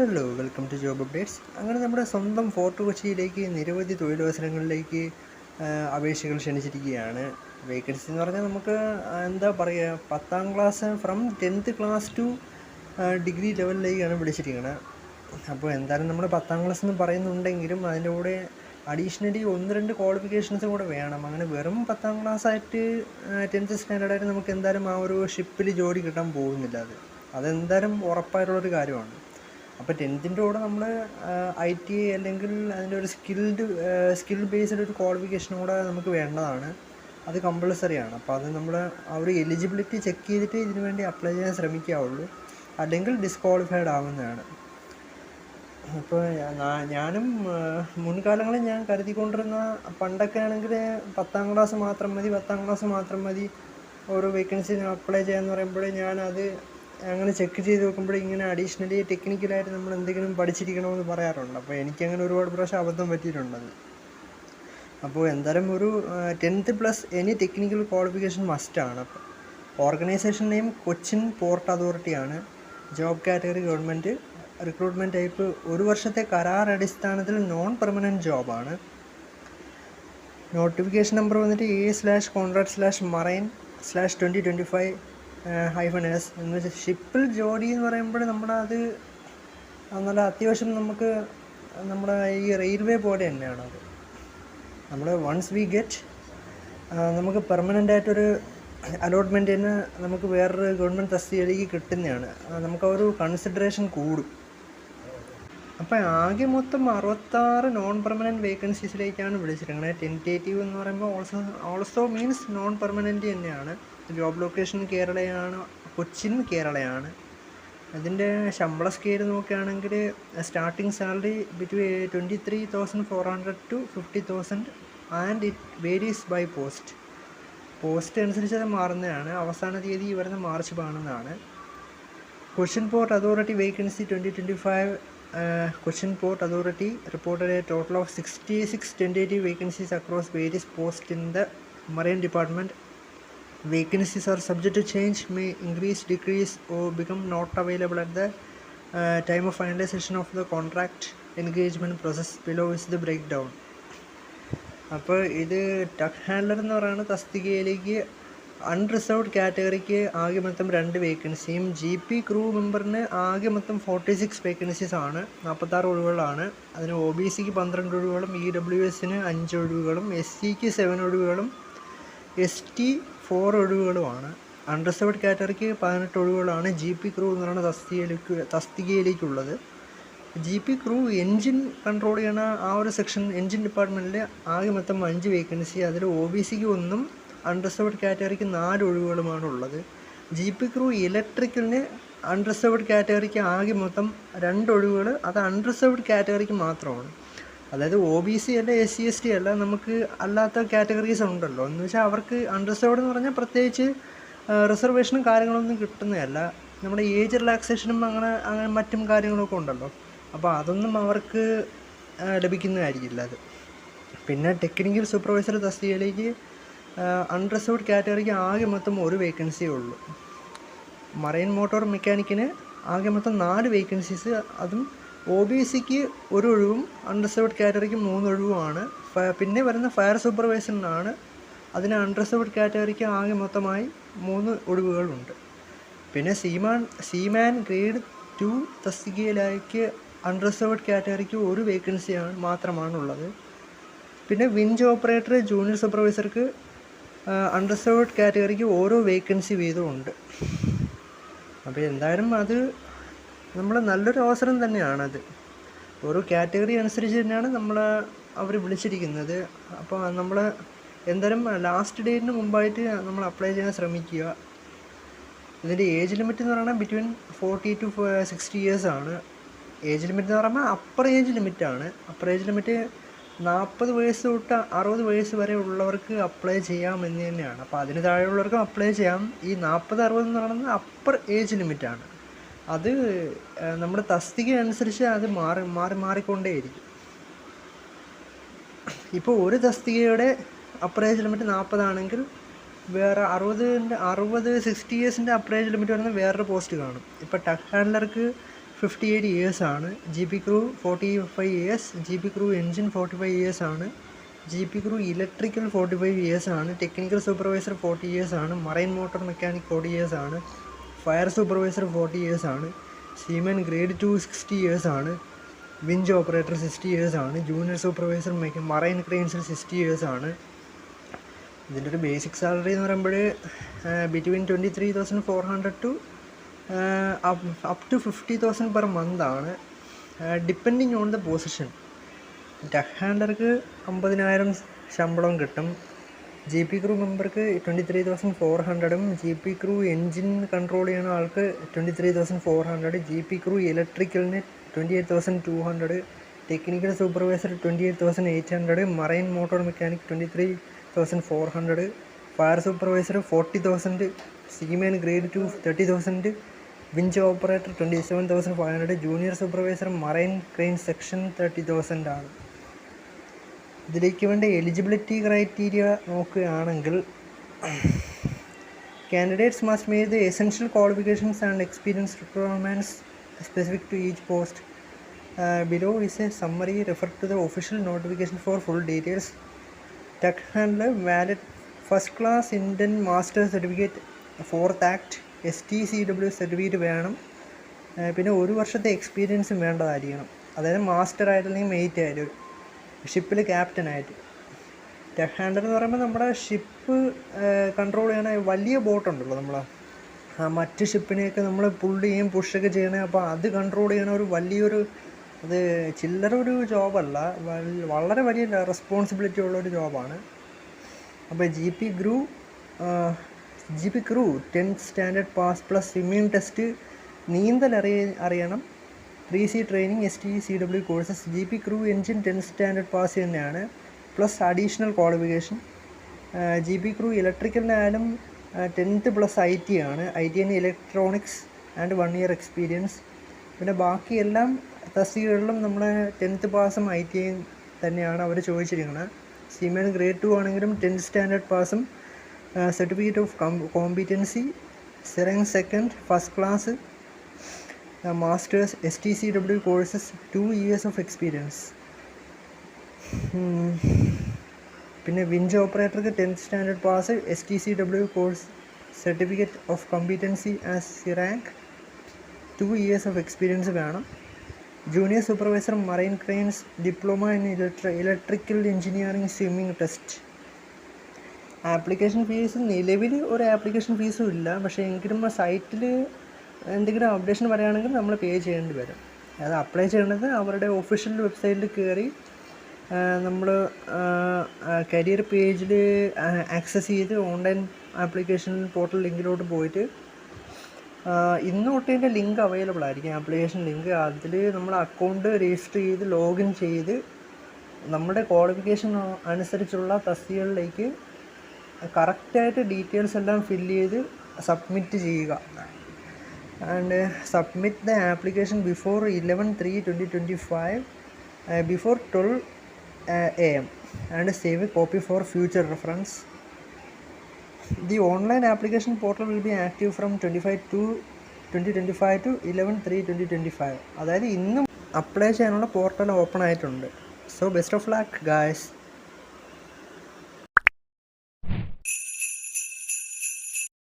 Hello, welcome to job updates. അങ്ങനെ നമ്മുടെ സ്വന്തം ഫോർട്ട് കൊച്ചിയിലേക്ക് നിരവധി തൊഴിലവസരങ്ങളിലേക്ക് അപേക്ഷകൾ ക്ഷണിച്ചിരിക്കുകയാണ്. വേക്കൻസി എന്ന് പറഞ്ഞാൽ നമുക്ക് എന്താ പറയുക, 10ാം class from 10th class to degree ലെവലിലേക്കാണ് വിളിച്ചിരിക്കുന്നത്. അപ്പോൾ എന്തായാലും നമ്മൾ 10ാം ക്ലാസ് എന്ന് പറയുന്നുണ്ടെങ്കിലും അതിൻ്റെ കൂടെ അഡീഷണലി 1-2 ക്വാളിഫിക്കേഷൻസും കൂടെ വേണം. അങ്ങനെ വെറും 10ാം ക്ലാസ് ആയിട്ട് 10th സ്റ്റാൻഡേർഡായിട്ട് നമുക്ക് എന്തായാലും ആ ഒരു ഷിപ്പിൽ ജോലി കിട്ടാൻ പോകുന്നില്ല. അതെന്തായാലും ഉറപ്പായിട്ടുള്ളൊരു കാര്യമാണ്. അപ്പോൾ 10th കൂടെ നമ്മൾ IT അല്ലെങ്കിൽ അതിൻ്റെ ഒരു സ്കിൽ ബേസ്ഡ് ഒരു ക്വാളിഫിക്കേഷനും കൂടെ നമുക്ക് വേണ്ടതാണ്. അത് കമ്പൾസറിയാണ്. അപ്പോൾ അത് നമ്മൾ ആ ഒരു എലിജിബിലിറ്റി ചെക്ക് ചെയ്തിട്ട് ഇതിനു വേണ്ടി അപ്ലൈ ചെയ്യാൻ ശ്രമിക്കാവുള്ളൂ, അല്ലെങ്കിൽ ഡിസ്ക്വാളിഫൈഡ് ആവുന്നതാണ്. അപ്പോൾ ഞാനും മുൻകാലങ്ങളിൽ ഞാൻ കരുതിക്കൊണ്ടിരുന്ന, പണ്ടൊക്കെ ആണെങ്കിൽ 10ാം ക്ലാസ് മാത്രം മതി ഓരോ വേക്കൻസിന് അപ്ലൈ ചെയ്യാമെന്ന് പറയുമ്പോൾ ഞാനത് അങ്ങനെ ചെക്ക് ചെയ്ത് നോക്കുമ്പോൾ ഇങ്ങനെ അഡീഷണലി ടെക്നിക്കലായിട്ട് നമ്മൾ എന്തെങ്കിലും പഠിച്ചിരിക്കണമെന്ന് പറയാറുണ്ട്. അപ്പോൾ എനിക്കങ്ങനെ ഒരുപാട് പ്രാവശ്യം അബദ്ധം പറ്റിയിട്ടുണ്ടത്. അപ്പോൾ എന്തായാലും ഒരു 10th plus any technical qualification മസ്റ്റാണ്. അപ്പോൾ ഓർഗനൈസേഷൻ നെയിം കൊച്ചിൻ പോർട്ട് അതോറിറ്റിയാണ്. Job category government. Recruitment type 1 വർഷത്തെ കരാർ അടിസ്ഥാനത്തിൽ നോൺ പെർമനൻറ്റ് ജോബാണ്. നോട്ടിഫിക്കേഷൻ നമ്പർ വന്നിട്ട് A/contract/marine/2025-S എന്ന് വെച്ചാൽ ഷിപ്പിൽ ജോലി എന്ന് പറയുമ്പോൾ നമ്മളത് നല്ല അത്യാവശ്യം നമുക്ക് നമ്മുടെ ഈ റെയിൽവേ പോലെ തന്നെയാണ്. അത് നമ്മൾ വൺസ് വി ഗെറ്റ് നമുക്ക് പെർമനൻ്റ് ആയിട്ടൊരു അലോട്ട്മെൻറ്റ് തന്നെ നമുക്ക് വേറൊരു ഗവൺമെൻറ് തസ്തികയിലേക്ക് കിട്ടുന്നതാണ്. നമുക്ക് ആ ഒരു കൺസിഡറേഷൻ കൂടും. അപ്പോൾ ആകെ മൊത്തം 66 നോൺ പെർമനൻറ്റ് വേക്കൻസീസിലേക്കാണ് വിളിച്ചിരിക്കുന്നത്. ടെൻറ്റേറ്റീവ് എന്ന് പറയുമ്പോൾ ഓൾസോ മീൻസ് നോൺ പെർമനൻറ്റ് തന്നെയാണ്. ജോബ് ലൊക്കേഷൻ കേരളയാണ്, കൊച്ചിൻ കേരളയാണ്. അതിൻ്റെ ശമ്പള സ്കെയിൽ നോക്കുകയാണെങ്കിൽ starting salary between 23,400 to 50,000 and it varies by post അനുസരിച്ച് അത് മാറുന്നതാണ്. അവസാന തീയതി വരുന്ന March 12 Cochin port authority vacancy 2025. Cochin Port Authority reported a total of 66 tentative vacancies across various posts in the Marine Department. Vacancies are subject to change, may increase, decrease, or become not available at the time of finalization of the contract engagement process. Below is the breakdown. അപ്പോൾ ഇത് tug handler എന്ന് പറയുന്ന തസ്തികയിലേക്ക് unreserved കാറ്റഗറിക്ക് ആകെ മൊത്തം 2 വേക്കൻസിയും GP crew മെമ്പറിന് ആകെ മൊത്തം 46 vacancies ആണ്. 46 ഒഴിവുകളാണ്. അതിന് OBCക്ക് 12 ഒഴിവുകളും EWSന് 5 ഒഴിവുകളും SCക്ക് 7 ഒഴിവുകളും ST 4 ഒഴിവുകളുമാണ്. അൺറിസർവ്ഡ് കാറ്റഗറിക്ക് 18 ഒഴിവുകളാണ് GP ക്രൂ എന്ന് പറയുന്ന തസ്തികയിലേക്കുള്ളത്. GP ക്രൂ എൻജിൻ കൺട്രോൾ ചെയ്യുന്ന ആ ഒരു സെക്ഷൻ, എൻജിൻ ഡിപ്പാർട്ട്മെൻറ്റിൽ ആകെ മൊത്തം 5 വേക്കൻസി. അതിൽ OBCക്ക് 1 അൺറിസർവ്ഡ് കാറ്റഗറിക്ക് 4 ഒഴിവുകളുമാണ് ഉള്ളത്. GP ക്രൂ ഇലക്ട്രിക്കലിന് അൺറിസർവ്ഡ് കാറ്റഗറിക്ക് ആകെ മൊത്തം 2 ഒഴിവുകൾ. അത് അൺറിസർവ്ഡ് കാറ്റഗറിക്ക് മാത്രമാണ്. അതായത് OBC അല്ല, SC ST അല്ല, നമുക്ക് അല്ലാത്ത കാറ്റഗറീസ് ഉണ്ടല്ലോ. എന്ന് വെച്ചാൽ അവർക്ക് അൺറിസർവ്ഡ് എന്ന് പറഞ്ഞാൽ പ്രത്യേകിച്ച് റിസർവേഷനും കാര്യങ്ങളൊന്നും കിട്ടുന്നതല്ല. നമ്മുടെ ഏജ് റിലാക്സേഷനും അങ്ങനെ മറ്റും കാര്യങ്ങളൊക്കെ ഉണ്ടല്ലോ. അപ്പോൾ അതൊന്നും അവർക്ക് ലഭിക്കുന്നതായിരിക്കില്ല അത്. പിന്നെ ടെക്നിക്കൽ സൂപ്പർവൈസർ തസ്തികയിലേക്ക് അൺറിസർവ്ഡ് കാറ്റഗറിക്ക് ആകെ മൊത്തം 1 വേക്കൻസിയേ ഉള്ളൂ. മറൈൻ മോട്ടോർ മെക്കാനിക്കിന് ആകെ മൊത്തം 4 വേക്കൻസീസ്. അതും OBCക്ക് 1 ഒഴിവും അൺറിസർവ്ഡ് കാറ്റഗറിക്ക് 3 ഒഴിവുമാണ്. പിന്നെ വരുന്ന ഫയർ സൂപ്പർവൈസറിനാണ്. അതിന് അൺറിസർവ്ഡ് കാറ്റഗറിക്ക് ആകെ മൊത്തമായി 3 ഒഴിവുകളുണ്ട്. പിന്നെ സീമാൻ ഗ്രേഡ് 2 തസ്തികയിലേക്ക് അൺറിസർവ്ഡ് കാറ്റഗറിക്ക് 1 വേക്കൻസിയാണ് മാത്രമാണുള്ളത്. പിന്നെ വിഞ്ച് ഓപ്പറേറ്റർ, ജൂനിയർ സൂപ്പർവൈസർക്ക് അൺറിസർവ്ഡ് കാറ്റഗറിക്ക് ഓരോ വേക്കൻസി വീതമുണ്ട്. അപ്പോൾ എന്തായാലും അത് നമ്മൾ നല്ലൊരു അവസരം തന്നെയാണത്. ഓരോ കാറ്റഗറി അനുസരിച്ച് തന്നെയാണ് അവർ വിളിച്ചിരിക്കുന്നത്. അപ്പോൾ നമ്മൾ എന്തായാലും ലാസ്റ്റ് ഡേറ്റിന് മുമ്പായിട്ട് നമ്മൾ അപ്ലൈ ചെയ്യാൻ ശ്രമിക്കുക. ഇതിൻ്റെ ഏജ് ലിമിറ്റ് എന്ന് പറയുന്നത് ബിറ്റ്വീൻ 40 to 60 ഇയേഴ്സ് ആണ്. ഏജ് ലിമിറ്റ് എന്ന് പറയുമ്പോൾ അപ്പർ ഏജ് ലിമിറ്റാണ്. അപ്പർ ഏജ് ലിമിറ്റ് 40 വയസ്സ് തൊട്ട് 60 വയസ്സ് വരെ ഉള്ളവർക്ക് അപ്ലൈ ചെയ്യാമെന്ന് തന്നെയാണ്. അപ്പോൾ അതിന് താഴെയുള്ളവർക്കും അപ്ലൈ ചെയ്യാം. ഈ 40-60 എന്ന് പറയുന്നത് അപ്പർ ഏജ് ലിമിറ്റാണ്. അത് നമ്മുടെ തസ്തിക അനുസരിച്ച് അത് മാറിക്കൊണ്ടേയിരിക്കും. ഇപ്പോൾ ഒരു തസ്തികയുടെ അപ്പർ ഏജ് ലിമിറ്റ് 40 ആണെങ്കിൽ വേറെ 60 60 ഇയേഴ്സിൻ്റെ അപ്പർ ഏജ് ലിമിറ്റ് വരുന്ന വേറൊരു പോസ്റ്റ് കാണും. ഇപ്പോൾ ടഗ് ഹാൻഡ്ലർക്ക് 58 years ആണ്. GP crew 45 years. GP crew engine 45 years ആണ്. GP crew electrical 45 years ആണ്. ടെക്നിക്കൽ സൂപ്പർവൈസർ 40 years ആണ്. മറൈൻ മോട്ടോർ മെക്കാനിക് 40 years ആണ്. ഫയർ സൂപ്പർവൈസർ 40 years ആണ്. സീമൻ ഗ്രേഡ് 2 60 years ആണ്. വിഞ്ച് ഓപ്പറേറ്റർ 60 years ആണ്. ജൂനിയർ സൂപ്പർവൈസർ മറൈൻ ക്രെയിൻസിൽ 60 years ആണ്. ഇതിൻ്റെ ഒരു ബേസിക് സാലറി എന്ന് പറയുമ്പോൾ between 23,400 to up to 50,000 per month ആണ്, depending on the position. Deck ഹാൻഡർക്ക് 50,000 ശമ്പളം കിട്ടും. GP crew മെമ്പർക്ക് 23,400, GP crew എൻജിൻ കൺട്രോൾ ചെയ്യുന്ന ആൾക്ക് 23,400, GP crew ഇലക്ട്രിക്കലിന് 28,200, technical supervisor 28,800, marine motor mechanic 23,400, fire supervisor 40,000, seaman grade 2 30,000, winch operator 27,500, junior supervisor marine crane section 30,000 ആണ്. ഇതിലേക്ക് വേണ്ട എലിജിബിലിറ്റി ക്രൈറ്റീരിയ നോക്കുകയാണെങ്കിൽ candidates must meet the essential qualifications and experience requirements specific to each post. Below is a summary. Refer to the official notification for full details. Duck handler valid first class Indian master certificate, 4th act, STCW certificate വേണം. പിന്നെ 1 വർഷത്തെ എക്സ്പീരിയൻസും വേണ്ടതായിരിക്കണം. അതായത് master ആയിട്ടല്ലെങ്കിൽ made ആയിട്ട് ഷിപ്പിൽ ക്യാപ്റ്റനായിട്ട്. Duck hander എന്ന് പറയുമ്പോൾ നമ്മുടെ ഷിപ്പ് കൺട്രോൾ ചെയ്യണ വലിയ ബോട്ടുണ്ടല്ലോ, നമ്മളെ മറ്റ് ഷിപ്പിനെയൊക്കെ നമ്മൾ പുള്ള് ചെയ്യും പുഷൊക്കെ ചെയ്യണേ. അപ്പോൾ അത് കൺട്രോൾ ചെയ്യണ ഒരു വലിയൊരു, അത് ചില്ലറ ഒരു ജോബല്ല, വളരെ വലിയ റെസ്പോൺസിബിലിറ്റി ഉള്ളൊരു ജോബാണ്. അപ്പോൾ GP crew 10th standard pass plus swimming test, നീന്തൽ അറിയണം, 3C training, STCW courses. GP crew എൻജിൻ 10th സ്റ്റാൻഡേർഡ് പാസ് തന്നെയാണ് plus additional qualification. GP crew ഇലക്ട്രിക്കലിനായാലും 10th പ്ലസ് IT ആണ്. IT in electronics and 1 year experience. പിന്നെ ബാക്കി എല്ലാം തസ്തികകളിലും നമ്മളെ 10th പാസും IT തന്നെയാണ് അവർ ചോദിച്ചിരിക്കുന്നത്. സീമാൻ ഗ്രേഡ് 2 ആണെങ്കിലും 10th സ്റ്റാൻഡേർഡ് പാസും സർട്ടിഫിക്കറ്റ് ഓഫ് കോമ്പിറ്റൻസി, സെറങ് second, first class, masters, STCW courses, 2 years of experience. പിന്നെ വിഞ്ച് ഓപ്പറേറ്റർക്ക് 10th standard pass, STCW course, certificate of competency as സിറാങ്ക്, 2 years ഓഫ് എക്സ്പീരിയൻസ് വേണം. Junior supervisor marine cranes, diploma in electrical engineering, swimming test. Application fee നിലവിൽ ഒരു application ഫീസും ഇല്ല, പക്ഷേ എങ്കിലും സൈറ്റിൽ എന്തെങ്കിലും അപ്ഡേഷൻ പറയുകയാണെങ്കിൽ നമ്മൾ പേ ചെയ്യേണ്ടി വരും. അത് അപ്ലൈ ചെയ്യേണ്ടത് അവരുടെ ഒഫീഷ്യൽ വെബ്സൈറ്റിൽ കയറി നമ്മൾ കരിയർ പേജിൽ ആക്സസ് ചെയ്ത് ഓൺലൈൻ ആപ്ലിക്കേഷൻ പോർട്ടൽ ലിങ്കിലോട്ട് പോയിട്ട് ഇന്ന് തൊട്ടതിൻ്റെ ലിങ്ക് അവൈലബിൾ ആയിരിക്കും, ആപ്ലിക്കേഷൻ ലിങ്ക്. അതിൽ നമ്മൾ അക്കൗണ്ട് രജിസ്റ്റർ ചെയ്ത് ലോഗിൻ ചെയ്ത് നമ്മുടെ ക്വാളിഫിക്കേഷൻ അനുസരിച്ചുള്ള തസ്തികകളിലേക്ക് കറക്റ്റായിട്ട് ഡീറ്റെയിൽസ് എല്ലാം ഫില്ല് ചെയ്ത് സബ്മിറ്റ് ചെയ്യുക. And submit the application before 11/3/2025 before 12 AM and save a copy for future reference. The online application portal will be active from 2025 to 11/3/2025. അതായത് ഇന്നും അപ്ലൈ ചെയ്യാനുള്ള പോർട്ടൽ ഓപ്പൺ ആയിട്ടുണ്ട്. So best of luck guys.